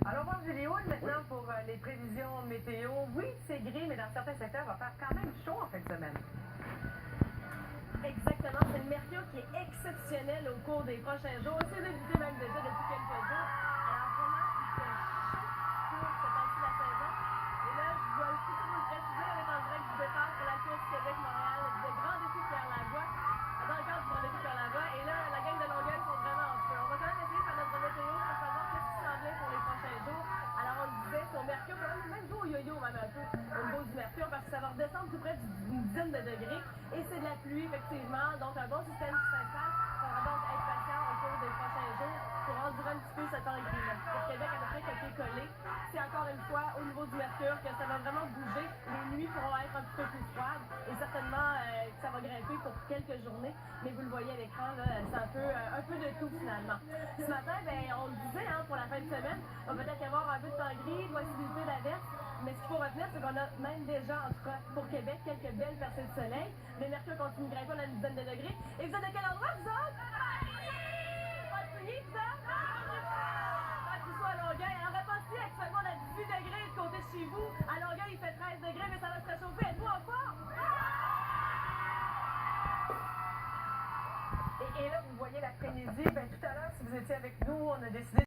Alors, voir Julie Houle maintenant pour les prévisions météo. Oui, c'est gris, mais dans certains secteurs, il va faire quand même chaud en fin de semaine. Exactement, c'est le mercure qui est exceptionnel au cours des prochains jours. C'est débuté même déjà depuis quelques jours. Alors vraiment, il fait chaud pour cette partie de la saison. Et là, je dois tout vous le préciser, on est en direct du départ pour la course Québec-Montréal, le grand défi de Pierre-Lavoie, dans le cadre du grand défi de Pierre-Lavoie. Et là, la gang de Longueuil sont vraiment en feu. On va quand même essayer de faire notre météo pour savoir qu'est-ce qui s'en vient pour les prochains jours. Alors on le disait, son mercure, quand même jouer au yo-yo même un peu au niveau du mercure, parce que ça va redescendre tout près d'une dizaine de degrés. Et c'est de la pluie, effectivement. Donc, un bon système qui s'installe. Il faudra donc être patient au cours des prochains jours pour endurer un petit peu ce temps gris-là. Pour Québec, à peu près copier-coller. C'est encore une fois au niveau du mercure que ça va vraiment bouger. Les nuits pourront être un petit peu plus froides et certainement que ça va grimper pour quelques journées. Mais vous le voyez à l'écran, c'est un peu de tout finalement. Ce matin, on le disait, pour la fin de semaine, il va peut-être y avoir un peu de temps gris, possibilité d'averse. Mais ce qu'il faut retenir, c'est qu'on a même déjà, en tout cas pour Québec, quelques belles percées de soleil. Le mercure continue de grimper, on a une dizaine de degrés. Et vous êtes de quel endroit, vous autres? Montigny, vous autres? Tout ça à Longueuil. Alors, Repentigny, actuellement, on a 18 degrés de côté de chez vous. À Longueuil, il fait 13 degrés, mais ça va se réchauffer. Êtes-vous en forme? Et là, vous voyez l'après-midi, tout à l'heure, si vous étiez avec nous, on a décidé